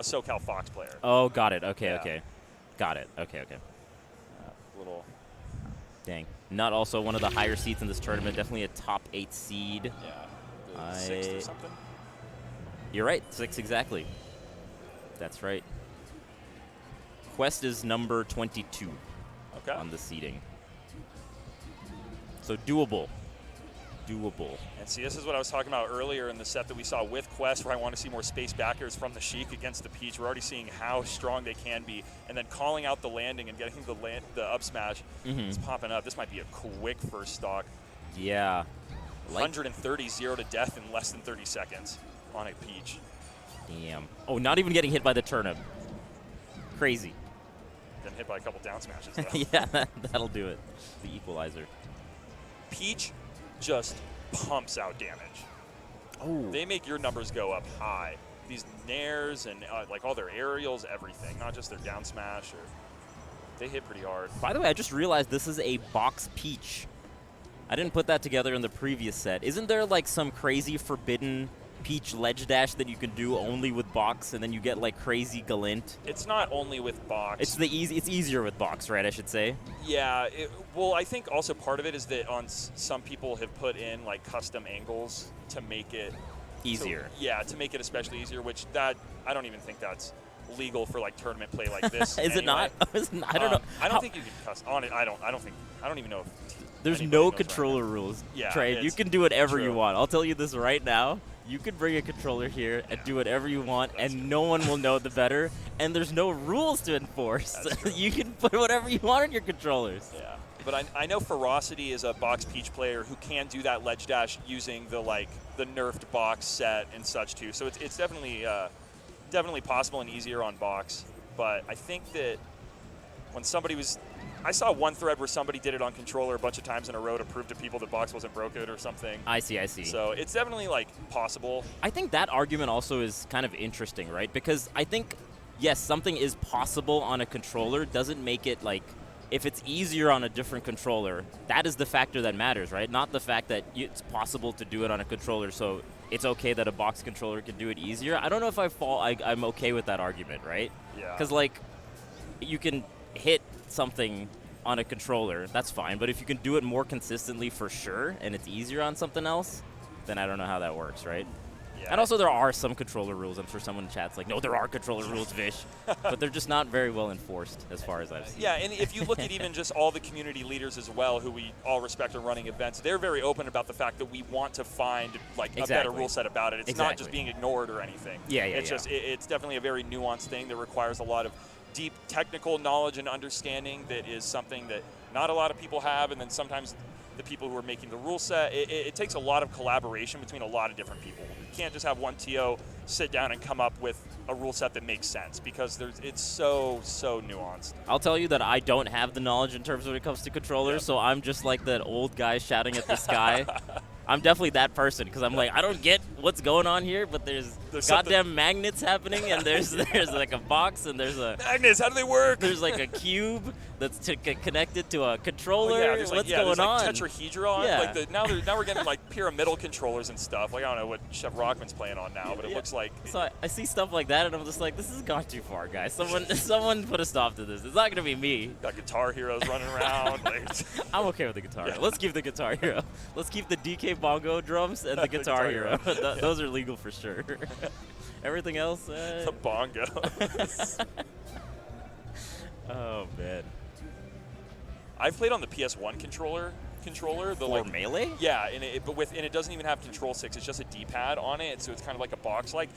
a SoCal Fox player. Oh, got it. Okay, Yeah. okay. Got it. Okay, okay. Little. Dang. Not also one of the higher seeds in this tournament. Definitely a top 8 seed. Yeah. Sixth or something. You're right. 6 exactly. That's right. Quest is number 22 on the seeding. So doable. Doable. And see, this is what I was talking about earlier in the set that we saw with Quest, where I want to see more space backers from the Sheik against the Peach. We're already seeing how strong they can be, and then calling out the landing and getting the up smash is popping up. This might be a quick first stock. Yeah. 130 0 to death in less than 30 seconds on a Peach. Damn. Oh, not even getting hit by the turnip. Crazy. Then hit by a couple down smashes, though. Yeah, that'll do it. The equalizer. Peach just pumps out damage. Oh. They make your numbers go up high. These nairs and like all their aerials, everything, not just their down smash. They hit pretty hard. By the way, I just realized this is a box Peach. I didn't put that together in the previous set. Isn't there like some crazy forbidden Peach ledge dash that you can do only with box, and then you get like crazy Galint? It's not only with box. It's easier with box, right? I should say. Yeah. Well, I think also part of it is that some people have put in like custom angles to make it easier. To make it especially easier. Which I don't even think that's legal for like tournament play like this. Is it not? I don't know. I don't think you can custom on it. I don't even know if. There's no controller rules. Yeah, Trey, you can do whatever you want. I'll tell you this right now. You can bring a controller here and do whatever you want, and no one will know the better. And there's no rules to enforce. You can put whatever you want on your controllers. Yeah, but I know Ferocity is a box Peach player who can do that ledge dash using the nerfed box set and such too. So it's definitely possible and easier on box. But I think that when I saw one thread where somebody did it on controller a bunch of times in a row to prove to people that box wasn't broken or something. I see. So it's definitely like possible. I think that argument also is kind of interesting, right? Because I think, yes, something is possible on a controller doesn't make it like, if it's easier on a different controller, that is the factor that matters, right? Not the fact that it's possible to do it on a controller, so it's okay that a box controller can do it easier. I don't know if I'm okay with that argument, right? Yeah. Because like, you can hit something on a controller, that's fine. But if you can do it more consistently for sure, and it's easier on something else, then I don't know how that works, right? Yeah. And also there are some controller rules. I'm sure someone in chat's like, no, there are controller rules, Vish. But they're just not very well enforced as far as I've seen. Yeah, and if you look at even just all the community leaders as well, who we all respect are running events, they're very open about the fact that we want to find like a better rule set about it. It's not just being ignored or anything. It's definitely a very nuanced thing that requires a lot of deep technical knowledge and understanding that is something that not a lot of people have, and then sometimes the people who are making the rule set, it takes a lot of collaboration between a lot of different people. You can't just have one TO sit down and come up with a rule set that makes sense, because it's so nuanced. I'll tell you that I don't have the knowledge in terms when it comes to controllers, so I'm just like that old guy shouting at the sky. I'm definitely that person, because I'm like, I don't get what's going on here, but there's goddamn magnets happening, and there's like a box, and there's a magnets. How do they work? There's like a cube that's connected to a controller. What's going on? Like tetrahedron. Yeah. Like now we're getting like pyramidal controllers and stuff. Like I don't know what Chef Rockman's playing on now, but it looks like. So I see stuff like that, and I'm just like, this has gone too far, guys. Someone put a stop to this. It's not gonna be me. Got Guitar Heroes running around. I'm okay with the Guitar Hero. Let's keep the Guitar Hero. Let's keep the DK bongo drums and the Guitar Hero. Those are legal for sure. Everything else. The bongos. Oh man. I've played on the PS1 controller. For Melee? Yeah, and it doesn't even have control sticks. It's just a D-pad on it, so it's kind of like a box. Like,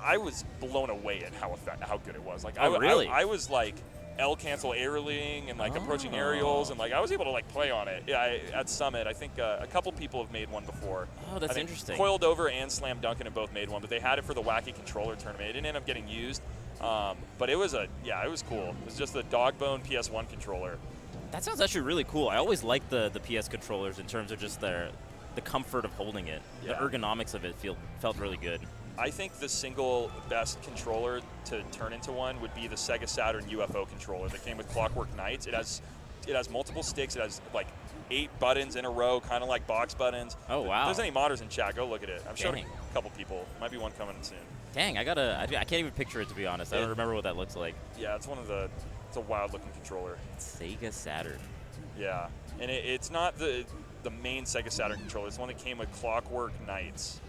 I was blown away at how good it was. Like, really? I was like L cancel aerialing and like approaching aerials, and like I was able to like play on it. Yeah, at Summit, I think a couple people have made one before. Oh, that's interesting. Coiled Over and Slam Duncan have both made one, but they had it for the Wacky Controller tournament. It didn't end up getting used, but it was it was cool. It was just the Dogbone PS1 controller. That sounds actually really cool. I always liked the PS controllers in terms of just the comfort of holding it. Yeah. The ergonomics of it felt really good. I think the single best controller to turn into one would be the Sega Saturn UFO controller that came with Clockwork Knights. It has multiple sticks. It has like 8 buttons in a row, kind of like box buttons. Oh, wow. If there's any modders in chat, go look at it. I'm showing a couple people. Might be one coming soon. Dang, I can't even picture it, to be honest. I don't remember what that looks like. Yeah, it's it's a wild-looking controller. Sega Saturn. Yeah, and it's not the main Sega Saturn controller. It's one that came with Clockwork Knights.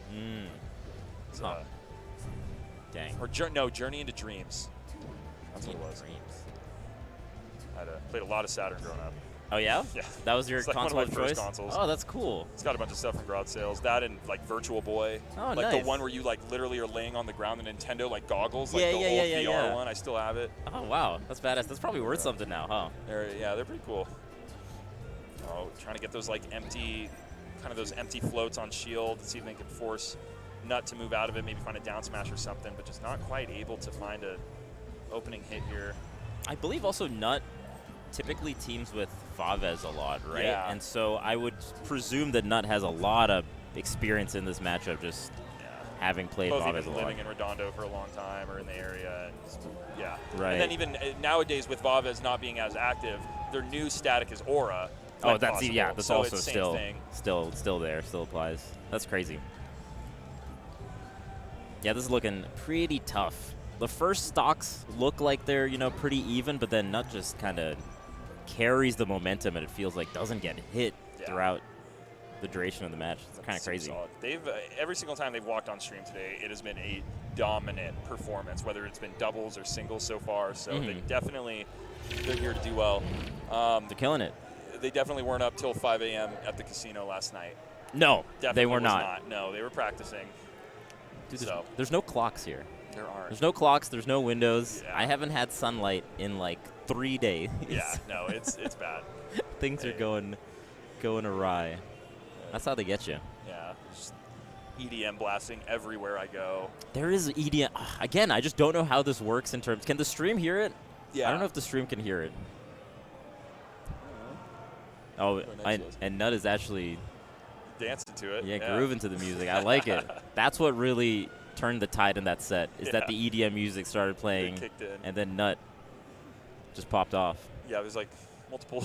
Dang. Or Journey into Dreams. That's what it was. I played a lot of Saturn growing up. Oh, yeah? Yeah. That was your it's like console one of my of first choice? consoles. Oh, that's cool. It's got a bunch of stuff from garage sales. That and like Virtual Boy. Oh, like nice. the one where you like literally are laying on the ground, the Nintendo like goggles, like Yeah, the yeah, old yeah, VR yeah. one. I still have it. Oh, wow. That's badass. That's probably worth something now, huh? They're pretty cool. Oh, trying to get those like empty floats on shield to see if they can force Nut to move out of it, maybe find a down smash or something, but just not quite able to find a opening hit here. I believe also Nut typically teams with Favez a lot, right? Yeah. And so I would presume that Nut has a lot of experience in this matchup, just having played Both Favez even a lot. living in Redondo for a long time or in the area. And just, yeah. Right. And then even nowadays with Favez not being as active, their new static is Aura. Oh, that's possible. that's so also it's still thing. still applies. That's crazy. Yeah, this is looking pretty tough. The first stocks look like they're, pretty even, but then Nut just kind of carries the momentum, and it feels like doesn't get hit throughout the duration of the match. It's kind of crazy. Solid. They've every single time they've walked on stream today, it has been a dominant performance, whether it's been doubles or singles so far. So they're here to do well. They're killing it. They definitely weren't up till 5 a.m. at the casino last night. No, definitely they were was not. No, they were practicing. Dude, there's no clocks here. There aren't. There's no clocks. There's no windows. Yeah. I haven't had sunlight in like 3 days. Yeah, no, it's bad. Things are going awry. That's how they get you. Yeah, just EDM blasting everywhere I go. There is EDM. Again, I just don't know how this works in terms. Can the stream hear it? Yeah. I don't know if the stream can hear it. Oh, and Nut is actually dancing to it. Yeah, grooving to the music. I like it. That's what really turned the tide in that set, is that the EDM music started playing, kicked in. and then Nut just popped off. Yeah, it was like multiple